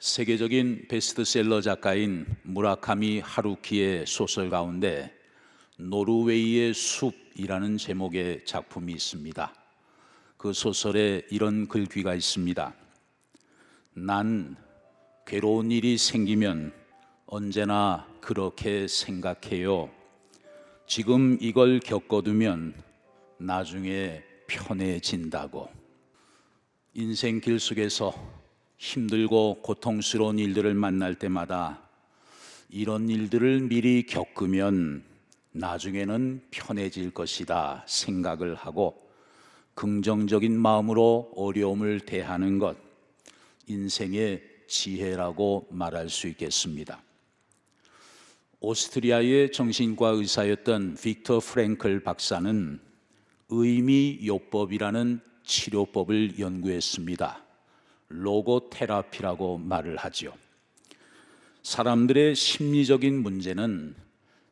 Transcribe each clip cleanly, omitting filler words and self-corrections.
세계적인 베스트셀러 작가인 무라카미 하루키의 소설 가운데 노르웨이의 숲이라는 제목의 작품이 있습니다. 그 소설에 이런 글귀가 있습니다. 난 괴로운 일이 생기면 언제나 그렇게 생각해요. 지금 이걸 겪어두면 나중에 편해진다고. 인생 길 속에서 힘들고 고통스러운 일들을 만날 때마다 이런 일들을 미리 겪으면 나중에는 편해질 것이다 생각을 하고 긍정적인 마음으로 어려움을 대하는 것, 인생의 지혜라고 말할 수 있겠습니다. 오스트리아의 정신과 의사였던 빅터 프랭클 박사는 의미요법이라는 치료법을 연구했습니다. 로고테라피라고 말을 하죠. 사람들의 심리적인 문제는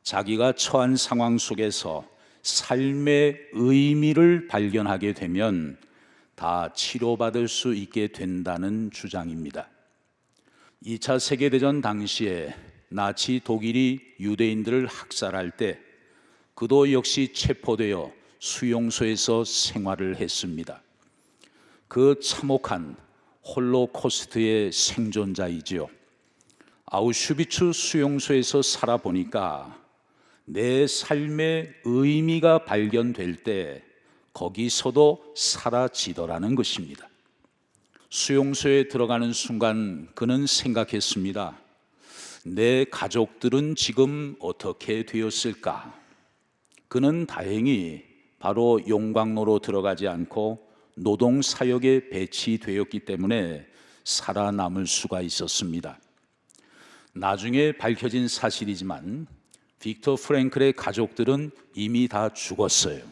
자기가 처한 상황 속에서 삶의 의미를 발견하게 되면 다 치료받을 수 있게 된다는 주장입니다. 2차 세계대전 당시에 나치 독일이 유대인들을 학살할 때 그도 역시 체포되어 수용소에서 생활을 했습니다. 그 참혹한 홀로코스트의 생존자이지요. 아우슈비츠 수용소에서 살아보니까 내 삶의 의미가 발견될 때 거기서도 사라지더라는 것입니다. 수용소에 들어가는 순간 그는 생각했습니다. 내 가족들은 지금 어떻게 되었을까? 그는 다행히 바로 용광로로 들어가지 않고 노동사역에 배치되었기 때문에 살아남을 수가 있었습니다. 나중에 밝혀진 사실이지만 빅터 프랭클의 가족들은 이미 다 죽었어요.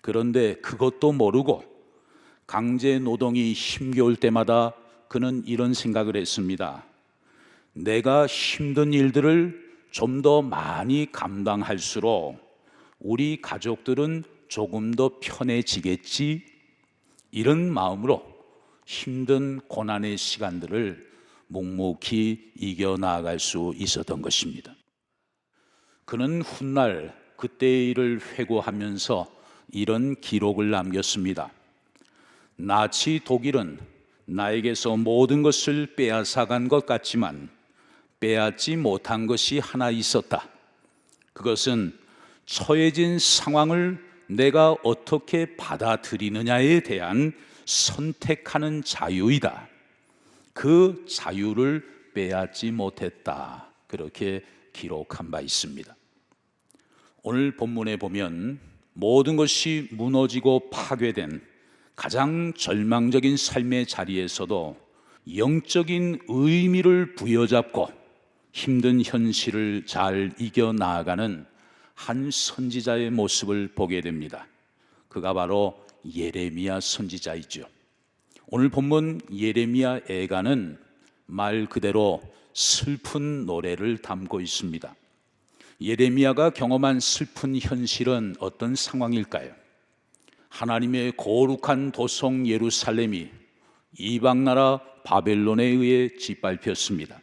그런데 그것도 모르고 강제 노동이 힘겨울 때마다 그는 이런 생각을 했습니다. 내가 힘든 일들을 좀 더 많이 감당할수록 우리 가족들은 조금 더 편해지겠지? 이런 마음으로 힘든 고난의 시간들을 묵묵히 이겨나갈 수 있었던 것입니다. 그는 훗날 그때의 일을 회고하면서 이런 기록을 남겼습니다. 나치 독일은 나에게서 모든 것을 빼앗아간 것 같지만 빼앗지 못한 것이 하나 있었다. 그것은 처해진 상황을 내가 어떻게 받아들이느냐에 대한 선택하는 자유이다. 그 자유를 빼앗지 못했다. 그렇게 기록한 바 있습니다. 오늘 본문에 보면 모든 것이 무너지고 파괴된 가장 절망적인 삶의 자리에서도 영적인 의미를 부여잡고 힘든 현실을 잘 이겨나가는 한 선지자의 모습을 보게 됩니다. 그가 바로 예레미야 선지자이죠. 오늘 본문 예레미야 애가는 말 그대로 슬픈 노래를 담고 있습니다. 예레미야가 경험한 슬픈 현실은 어떤 상황일까요? 하나님의 거룩한 도성 예루살렘이 이방나라 바벨론에 의해 짓밟혔습니다.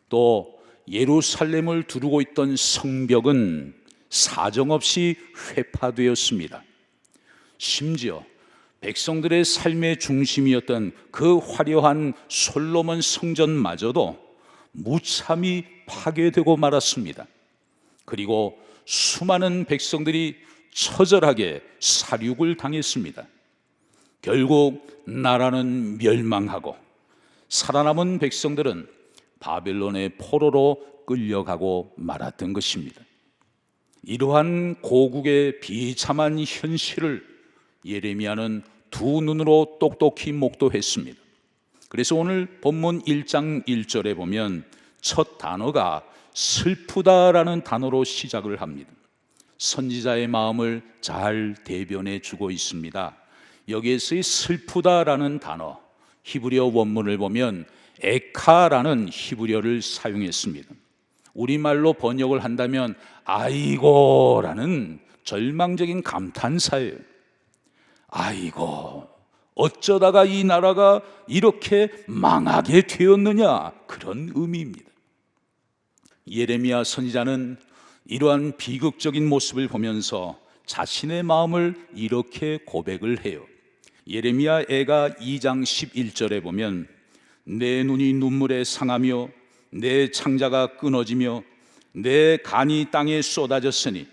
또 예루살렘을 두르고 있던 성벽은 사정없이 회파되었습니다. 심지어 백성들의 삶의 중심이었던 그 화려한 솔로몬 성전마저도 무참히 파괴되고 말았습니다. 그리고 수많은 백성들이 처절하게 살육을 당했습니다. 결국 나라는 멸망하고 살아남은 백성들은 바벨론의 포로로 끌려가고 말았던 것입니다. 이러한 고국의 비참한 현실을 예레미야는 두 눈으로 똑똑히 목도했습니다. 그래서 오늘 본문 1장 1절에 보면 첫 단어가 슬프다라는 단어로 시작을 합니다. 선지자의 마음을 잘 대변해 주고 있습니다. 여기에서의 슬프다라는 단어, 히브리어 원문을 보면 에카라는 히브리어를 사용했습니다. 우리말로 번역을 한다면 아이고라는 절망적인 감탄사예요. 아이고, 어쩌다가 이 나라가 이렇게 망하게 되었느냐, 그런 의미입니다. 예레미야 선지자는 이러한 비극적인 모습을 보면서 자신의 마음을 이렇게 고백을 해요. 예레미야 애가 2장 11절에 보면 내 눈이 눈물에 상하며 내 창자가 끊어지며 내 간이 땅에 쏟아졌으니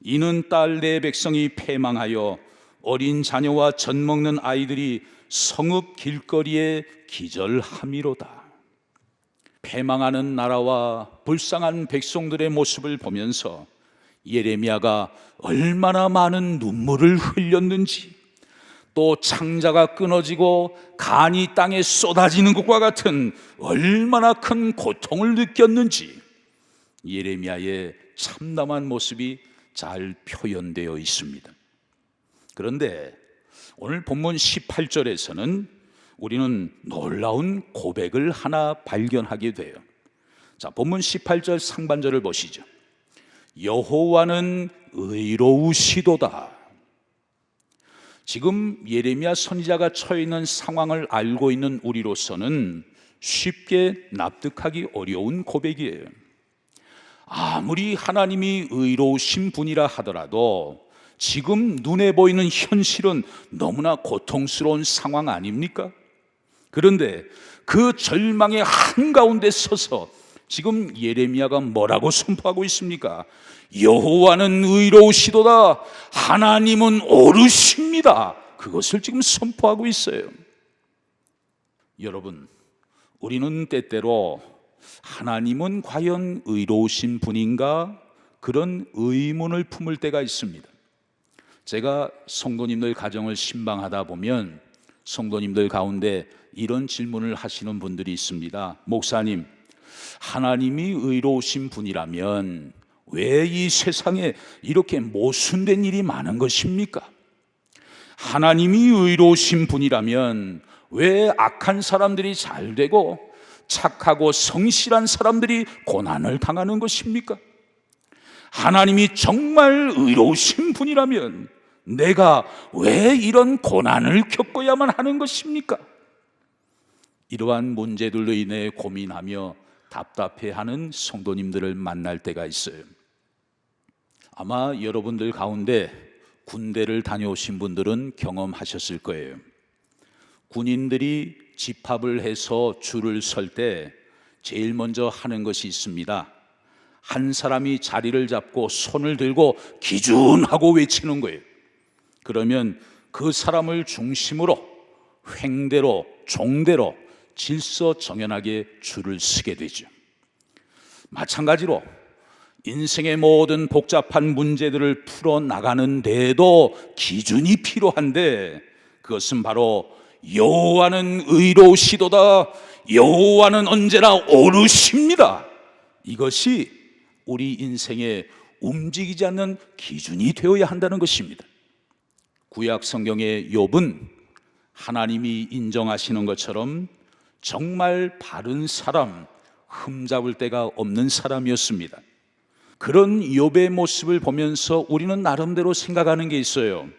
이는 딸 내 백성이 패망하여 어린 자녀와 젖 먹는 아이들이 성읍 길거리에 기절함이로다. 패망하는 나라와 불쌍한 백성들의 모습을 보면서 예레미야가 얼마나 많은 눈물을 흘렸는지, 또 창자가 끊어지고 간이 땅에 쏟아지는 것과 같은 얼마나 큰 고통을 느꼈는지 예레미야의 참담한 모습이 잘 표현되어 있습니다. 그런데 오늘 본문 18절에서는 우리는 놀라운 고백을 하나 발견하게 돼요. 자, 본문 18절 상반절을 보시죠. 여호와는 의로우시도다. 지금 예레미야 선지자가 처해 있는 상황을 알고 있는 우리로서는 쉽게 납득하기 어려운 고백이에요. 아무리 하나님이 의로우신 분이라 하더라도 지금 눈에 보이는 현실은 너무나 고통스러운 상황 아닙니까? 그런데 그 절망의 한가운데 서서 지금 예레미야가 뭐라고 선포하고 있습니까? 여호와는 의로우시도다. 하나님은 옳으십니다. 그것을 지금 선포하고 있어요. 여러분, 우리는 때때로 하나님은 과연 의로우신 분인가? 그런 의문을 품을 때가 있습니다. 제가 성도님들 가정을 신방하다 보면 성도님들 가운데 이런 질문을 하시는 분들이 있습니다. 목사님, 하나님이 의로우신 분이라면 왜 이 세상에 이렇게 모순된 일이 많은 것입니까? 하나님이 의로우신 분이라면 왜 악한 사람들이 잘 되고 착하고 성실한 사람들이 고난을 당하는 것입니까? 하나님이 정말 의로우신 분이라면 내가 왜 이런 고난을 겪어야만 하는 것입니까? 이러한 문제들로 인해 고민하며 답답해하는 성도님들을 만날 때가 있어요. 아마 여러분들 가운데 군대를 다녀오신 분들은 경험하셨을 거예요. 군인들이 집합을 해서 줄을 설 때 제일 먼저 하는 것이 있습니다. 한 사람이 자리를 잡고 손을 들고 기준하고 외치는 거예요. 그러면 그 사람을 중심으로 횡대로 종대로 질서정연하게 줄을 서게 되죠. 마찬가지로 인생의 모든 복잡한 문제들을 풀어나가는 데에도 기준이 필요한데 그것은 바로 여호와는 의로우시도다. 여호와는 언제나 옳으십니다. 이것이 우리 인생에 움직이지 않는 기준이 되어야 한다는 것입니다. 구약 성경의 욥은 하나님이 인정하시는 것처럼 정말 바른 사람, 흠잡을 데가 없는 사람이었습니다. 그런 욥의 모습을 보면서 우리는 나름대로 생각하는 게 있어요.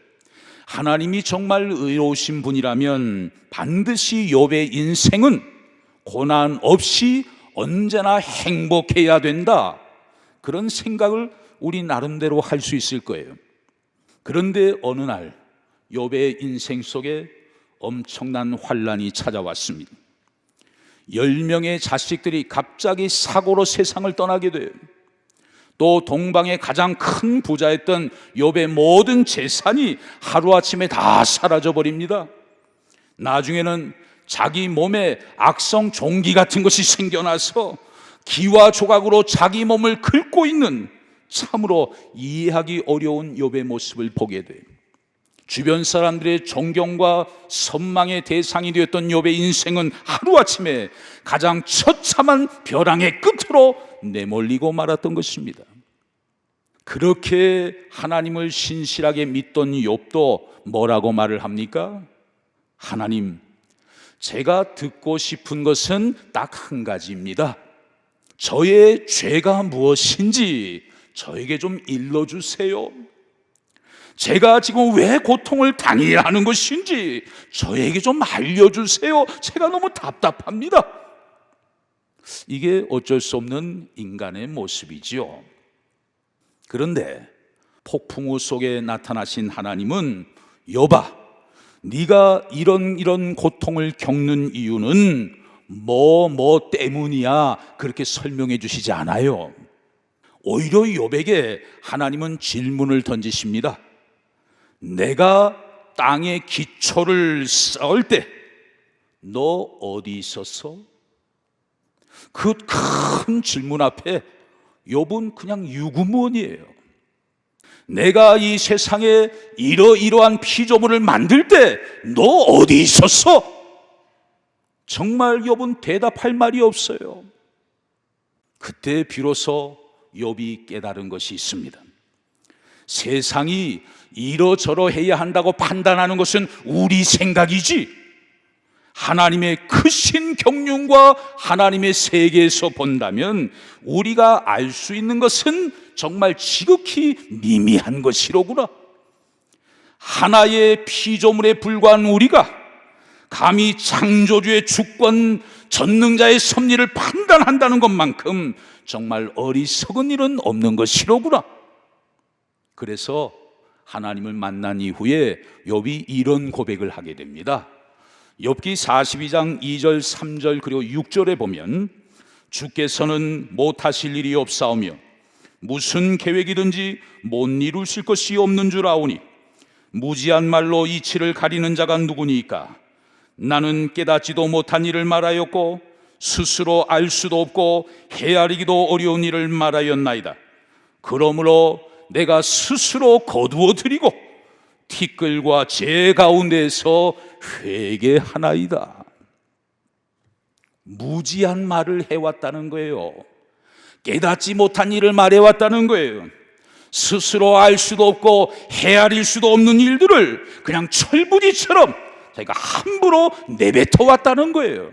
하나님이 정말 의로우신 분이라면 반드시 욥의 인생은 고난 없이 언제나 행복해야 된다. 그런 생각을 우리 나름대로 할 수 있을 거예요. 그런데 어느 날 욥의 인생 속에 엄청난 환란이 찾아왔습니다. 10명의 자식들이 갑자기 사고로 세상을 떠나게 돼요. 또 동방의 가장 큰 부자였던 욥의 모든 재산이 하루아침에 다 사라져 버립니다. 나중에는 자기 몸에 악성 종기 같은 것이 생겨나서 기와 조각으로 자기 몸을 긁고 있는 참으로 이해하기 어려운 욥의 모습을 보게 돼요. 주변 사람들의 존경과 선망의 대상이 되었던 욥의 인생은 하루아침에 가장 처참한 벼랑의 끝으로 내몰리고 말았던 것입니다. 그렇게 하나님을 신실하게 믿던 욥도 뭐라고 말을 합니까? 하나님, 제가 듣고 싶은 것은 딱 한 가지입니다. 저의 죄가 무엇인지 저에게 좀 일러주세요. 제가 지금 왜 고통을 당해야 하는 것인지 저에게 좀 알려주세요. 제가 너무 답답합니다. 이게 어쩔 수 없는 인간의 모습이지요. 그런데 폭풍우 속에 나타나신 하나님은 욥아, 네가 이런 고통을 겪는 이유는 뭐 때문이야 그렇게 설명해 주시지 않아요. 오히려 욥에게 하나님은 질문을 던지십니다. 내가 땅의 기초를 쌓을 때 너 어디 있었어? 그 큰 질문 앞에 욥은 그냥 유구무원이에요. 내가 이 세상에 이러이러한 피조물을 만들 때 너 어디 있었어? 정말 욥은 대답할 말이 없어요. 그때 비로소 욥이 깨달은 것이 있습니다. 세상이 이러저러해야 한다고 판단하는 것은 우리 생각이지, 하나님의 크신 경륜과 하나님의 세계에서 본다면 우리가 알 수 있는 것은 정말 지극히 미미한 것이로구나. 하나의 피조물에 불과한 우리가 감히 창조주의 주권, 전능자의 섭리를 판단한다는 것만큼 정말 어리석은 일은 없는 것이로구나. 그래서 하나님을 만난 이후에 욥이 이런 고백을 하게 됩니다. 욥기 42장 2절, 3절 그리고 6절에 보면 주께서는 못하실 일이 없사오며 무슨 계획이든지 못 이루실 것이 없는 줄 아오니 무지한 말로 이치를 가리는 자가 누구니까? 나는 깨닫지도 못한 일을 말하였고 스스로 알 수도 없고 헤아리기도 어려운 일을 말하였나이다. 그러므로 내가 스스로 거두어 드리고 티끌과 재 가운데서 회개하나이다. 무지한 말을 해왔다는 거예요. 깨닫지 못한 일을 말해왔다는 거예요. 스스로 알 수도 없고 헤아릴 수도 없는 일들을 그냥 철부지처럼 자기가 함부로 내뱉어 왔다는 거예요.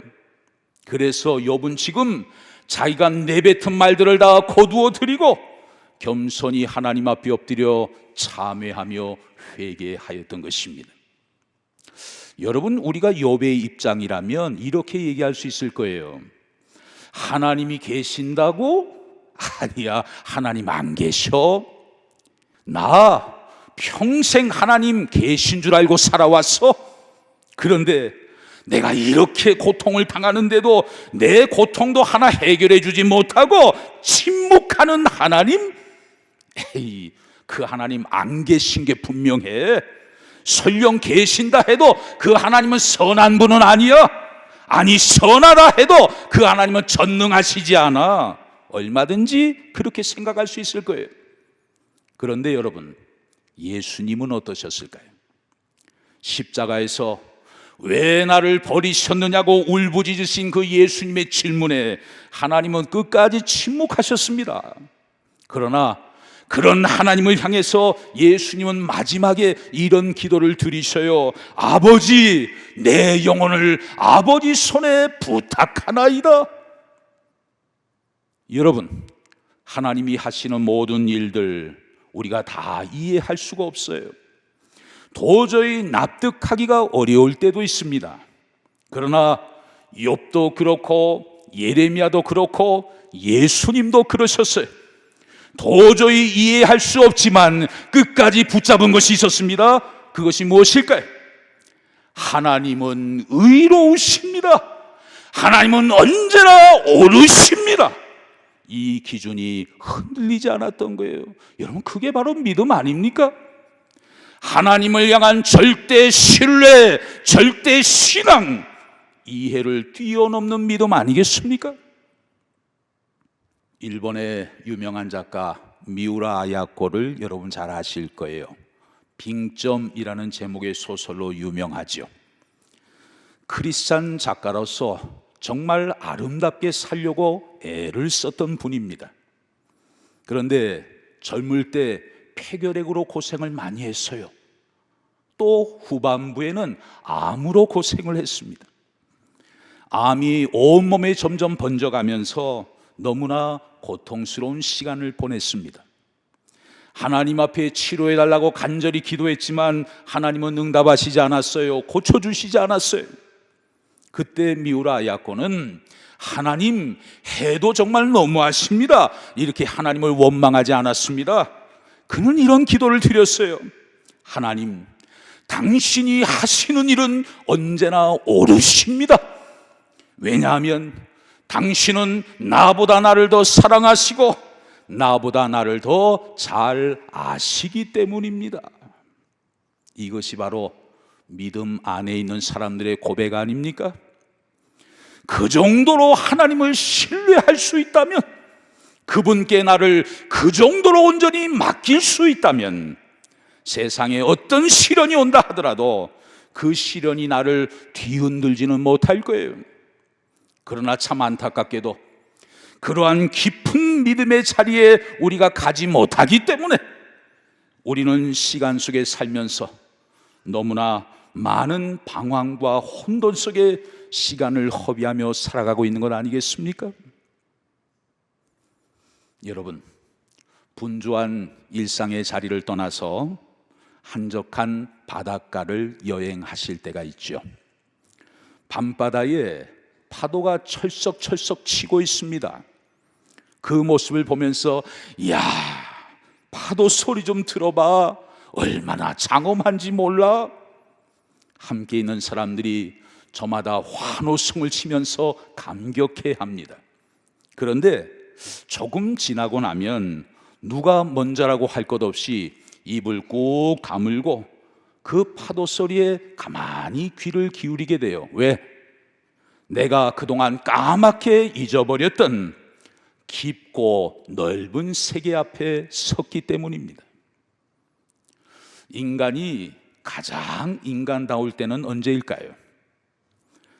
그래서 욥은 지금 자기가 내뱉은 말들을 다 거두어 드리고 겸손히 하나님 앞에 엎드려 참회하며 회개하였던 것입니다. 여러분, 우리가 욥의 입장이라면 이렇게 얘기할 수 있을 거예요. 하나님이 계신다고? 아니야, 하나님 안 계셔. 나 평생 하나님 계신 줄 알고 살아왔어. 그런데 내가 이렇게 고통을 당하는데도 내 고통도 하나 해결해 주지 못하고 침묵하는 하나님? 에이, 그 하나님 안 계신 게 분명해. 설령 계신다 해도 그 하나님은 선한 분은 아니야. 아니, 선하다 해도 그 하나님은 전능하시지 않아. 얼마든지 그렇게 생각할 수 있을 거예요. 그런데 여러분, 예수님은 어떠셨을까요? 십자가에서 왜 나를 버리셨느냐고 울부짖으신 그 예수님의 질문에 하나님은 끝까지 침묵하셨습니다. 그러나 그런 하나님을 향해서 예수님은 마지막에 이런 기도를 드리셔요. 아버지, 내 영혼을 아버지 손에 부탁하나이다. 여러분, 하나님이 하시는 모든 일들 우리가 다 이해할 수가 없어요. 도저히 납득하기가 어려울 때도 있습니다. 그러나 욥도 그렇고 예레미야도 그렇고 예수님도 그러셨어요. 도저히 이해할 수 없지만 끝까지 붙잡은 것이 있었습니다. 그것이 무엇일까요? 하나님은 의로우십니다. 하나님은 언제나 옳으십니다. 이 기준이 흔들리지 않았던 거예요. 여러분, 그게 바로 믿음 아닙니까? 하나님을 향한 절대 신뢰, 절대 신앙, 이해를 뛰어넘는 믿음 아니겠습니까? 일본의 유명한 작가 미우라 아야코를 여러분 잘 아실 거예요. 빙점이라는 제목의 소설로 유명하죠. 크리스찬 작가로서 정말 아름답게 살려고 애를 썼던 분입니다. 그런데 젊을 때 폐결핵으로 고생을 많이 했어요. 또 후반부에는 암으로 고생을 했습니다. 암이 온몸에 점점 번져가면서 너무나 고통스러운 시간을 보냈습니다. 하나님 앞에 치료해달라고 간절히 기도했지만 하나님은 응답하시지 않았어요. 고쳐주시지 않았어요. 그때 미우라 야고는 하나님, 해도 정말 너무하십니다, 이렇게 하나님을 원망하지 않았습니다. 그는 이런 기도를 드렸어요. 하나님, 당신이 하시는 일은 언제나 옳으십니다. 왜냐하면 당신은 나보다 나를 더 사랑하시고 나보다 나를 더 잘 아시기 때문입니다. 이것이 바로 믿음 안에 있는 사람들의 고백 아닙니까? 그 정도로 하나님을 신뢰할 수 있다면, 그분께 나를 그 정도로 온전히 맡길 수 있다면, 세상에 어떤 시련이 온다 하더라도 그 시련이 나를 뒤흔들지는 못할 거예요. 그러나 참 안타깝게도 그러한 깊은 믿음의 자리에 우리가 가지 못하기 때문에 우리는 시간 속에 살면서 너무나 많은 방황과 혼돈 속에 시간을 허비하며 살아가고 있는 것 아니겠습니까? 여러분, 분주한 일상의 자리를 떠나서 한적한 바닷가를 여행하실 때가 있죠. 밤바다에 파도가 철썩철썩 치고 있습니다. 그 모습을 보면서 이야, 파도 소리 좀 들어봐, 얼마나 장엄한지 몰라. 함께 있는 사람들이 저마다 환호성을 치면서 감격해 합니다. 그런데 조금 지나고 나면 누가 먼저라고 할 것 없이 입을 꾹 다물고 그 파도 소리에 가만히 귀를 기울이게 돼요. 왜? 내가 그동안 까맣게 잊어버렸던 깊고 넓은 세계 앞에 섰기 때문입니다. 인간이 가장 인간다울 때는 언제일까요?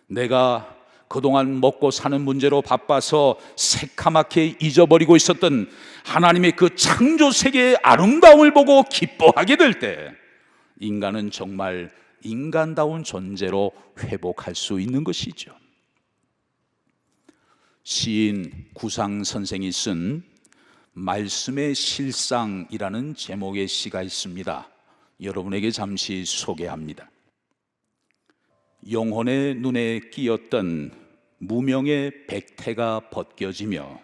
내가 그동안 먹고 사는 문제로 바빠서 새카맣게 잊어버리고 있었던 하나님의 그 창조 세계의 아름다움을 보고 기뻐하게 될 때, 인간은 정말 인간다운 존재로 회복할 수 있는 것이죠. 시인 구상 선생이 쓴 말씀의 실상이라는 제목의 시가 있습니다. 여러분에게 잠시 소개합니다. 영혼의 눈에 끼었던 무명의 백태가 벗겨지며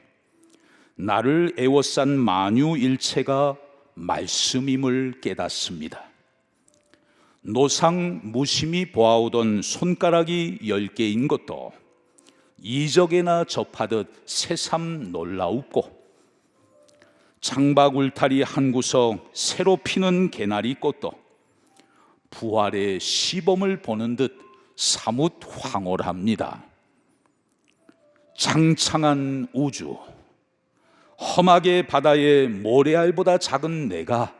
나를 애워싼 만유일체가 말씀임을 깨닫습니다. 노상 무심히 보아오던 손가락이 10개인 것도 이적에나 접하듯 새삼 놀라웠고, 창밖 울타리 한 구석 새로 피는 개나리 꽃도 부활의 시범을 보는 듯 사뭇 황홀합니다. 창창한 우주, 험하게 바다의 모래알보다 작은 내가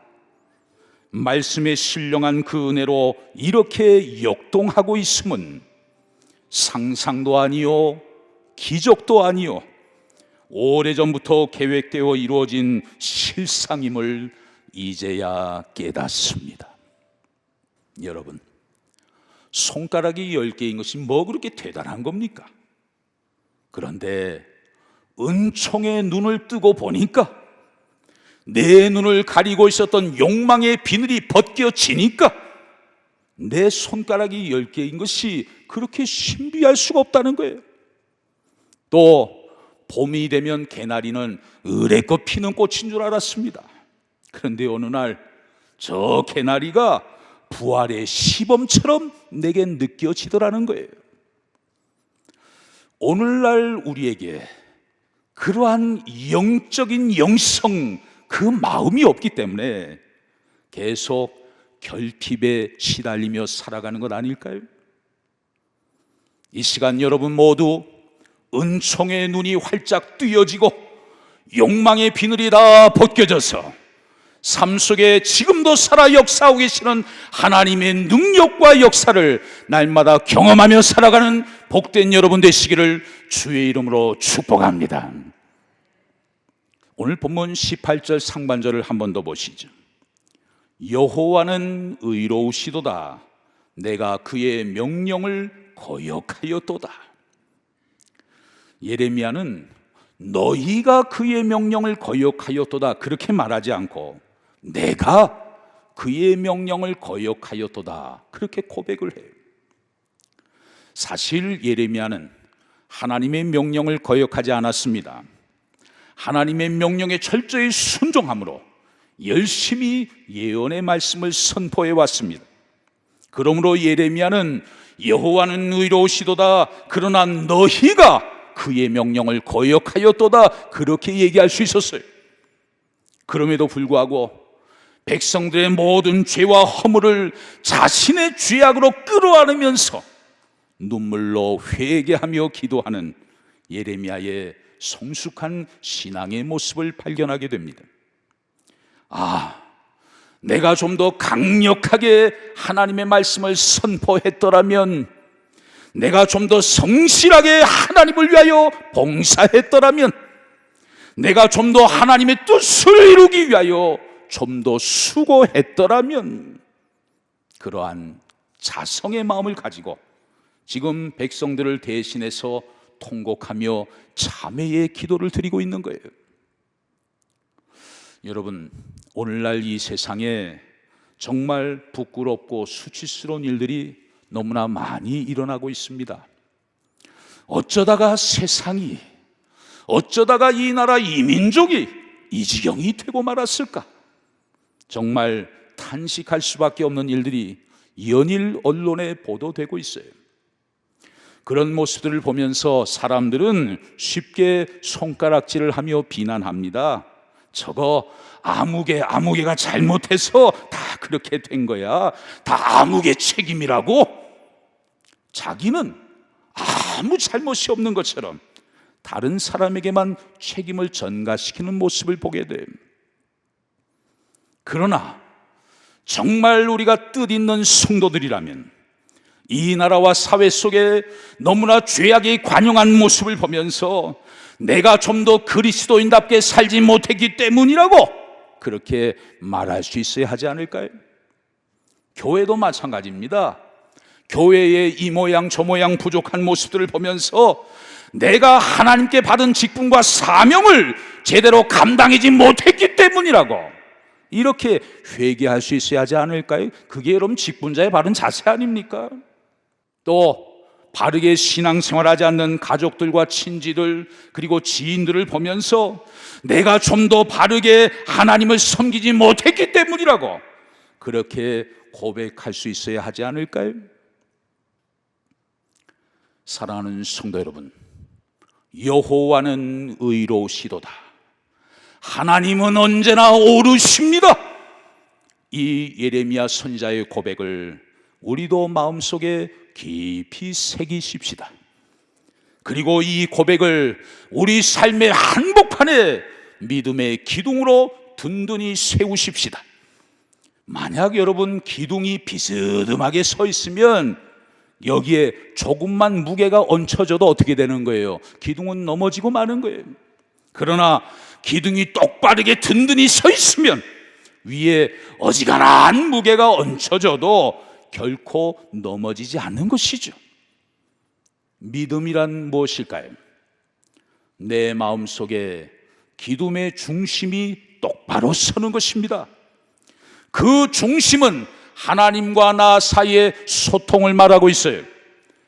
말씀에 신령한 그 은혜로 이렇게 역동하고 있음은 상상도 아니요 기적도 아니요 오래전부터 계획되어 이루어진 실상임을 이제야 깨닫습니다. 여러분, 손가락이 10개인 것이 뭐 그렇게 대단한 겁니까? 그런데 은총의 눈을 뜨고 보니까, 내 눈을 가리고 있었던 욕망의 비늘이 벗겨지니까 내 손가락이 10개인 것이 그렇게 신비할 수가 없다는 거예요. 또 봄이 되면 개나리는 의뢰껏 피는 꽃인 줄 알았습니다. 그런데 어느 날 저 개나리가 부활의 시범처럼 내겐 느껴지더라는 거예요. 오늘날 우리에게 그러한 영적인 영성, 그 마음이 없기 때문에 계속 결핍에 시달리며 살아가는 것 아닐까요? 이 시간 여러분 모두 은총의 눈이 활짝 뜨여지고 욕망의 비늘이 다 벗겨져서 삶 속에 지금도 살아 역사하고 계시는 하나님의 능력과 역사를 날마다 경험하며 살아가는 복된 여러분 되시기를 주의 이름으로 축복합니다. 오늘 본문 18절 상반절을 한 번 더 보시죠. 여호와는 의로우시도다. 내가 그의 명령을 거역하였도다. 예레미야는 너희가 그의 명령을 거역하였도다 그렇게 말하지 않고 내가 그의 명령을 거역하였도다. 그렇게 고백을 해요. 사실 예레미야는 하나님의 명령을 거역하지 않았습니다. 하나님의 명령에 철저히 순종함으로 열심히 예언의 말씀을 선포해 왔습니다. 그러므로 예레미야는 여호와는 의로우시도다 그러나 너희가 그의 명령을 거역하였도다 그렇게 얘기할 수 있었어요. 그럼에도 불구하고 백성들의 모든 죄와 허물을 자신의 죄악으로 끌어안으면서 눈물로 회개하며 기도하는 예레미야의 성숙한 신앙의 모습을 발견하게 됩니다. 내가 좀 더 강력하게 하나님의 말씀을 선포했더라면, 내가 좀 더 성실하게 하나님을 위하여 봉사했더라면, 내가 좀 더 하나님의 뜻을 이루기 위하여 좀 더 수고했더라면, 그러한 자성의 마음을 가지고 지금 백성들을 대신해서 통곡하며 참회의 기도를 드리고 있는 거예요. 여러분, 오늘날 이 세상에 정말 부끄럽고 수치스러운 일들이 너무나 많이 일어나고 있습니다. 어쩌다가 세상이, 어쩌다가 이 나라 이 민족이 이 지경이 되고 말았을까? 정말 탄식할 수밖에 없는 일들이 연일 언론에 보도되고 있어요. 그런 모습들을 보면서 사람들은 쉽게 손가락질을 하며 비난합니다. 저거 아무개가 잘못해서 다 그렇게 된 거야. 다 아무개 책임이라고. 자기는 아무 잘못이 없는 것처럼 다른 사람에게만 책임을 전가시키는 모습을 보게 돼요. 그러나 정말 우리가 뜻있는 성도들이라면 이 나라와 사회 속에 너무나 죄악이 관영한 모습을 보면서 내가 좀 더 그리스도인답게 살지 못했기 때문이라고 그렇게 말할 수 있어야 하지 않을까요? 교회도 마찬가지입니다. 교회의 이 모양 저 모양 부족한 모습들을 보면서 내가 하나님께 받은 직분과 사명을 제대로 감당하지 못했기 때문이라고 이렇게 회개할 수 있어야 하지 않을까요? 그게 여러분 직분자의 바른 자세 아닙니까? 또 바르게 신앙생활하지 않는 가족들과 친지들 그리고 지인들을 보면서 내가 좀 더 바르게 하나님을 섬기지 못했기 때문이라고 그렇게 고백할 수 있어야 하지 않을까요? 사랑하는 성도 여러분, 여호와는 의로우시도다. 하나님은 언제나 옳으십니다. 이 예레미야 선지자의 고백을 우리도 마음속에 깊이 새기십시다. 그리고 이 고백을 우리 삶의 한복판에 믿음의 기둥으로 든든히 세우십시다. 만약 여러분 기둥이 비스듬하게 서 있으면 여기에 조금만 무게가 얹혀져도 어떻게 되는 거예요? 기둥은 넘어지고 마는 거예요. 그러나 기둥이 똑바르게 든든히 서 있으면 위에 어지간한 무게가 얹혀져도 결코 넘어지지 않는 것이죠. 믿음이란 무엇일까요? 내 마음속에 기둥의 중심이 똑바로 서는 것입니다. 그 중심은 하나님과 나 사이의 소통을 말하고 있어요.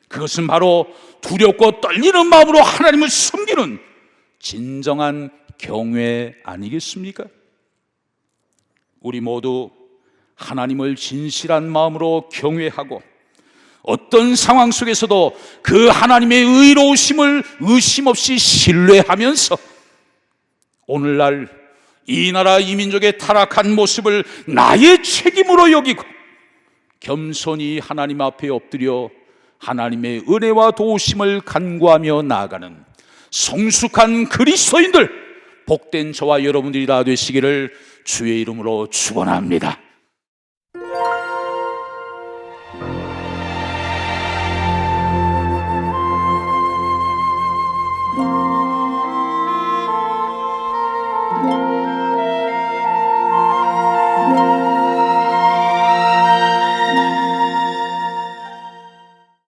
그것은 바로 두렵고 떨리는 마음으로 하나님을 섬기는 진정한 경외 아니겠습니까? 우리 모두 하나님을 진실한 마음으로 경외하고 어떤 상황 속에서도 그 하나님의 의로우심을 의심 없이 신뢰하면서 오늘날 이 나라 이 민족의 타락한 모습을 나의 책임으로 여기고 겸손히 하나님 앞에 엎드려 하나님의 은혜와 도우심을 간구하며 나아가는 성숙한 그리스도인들, 복된 저와 여러분들이 다 되시기를 주의 이름으로 축원합니다.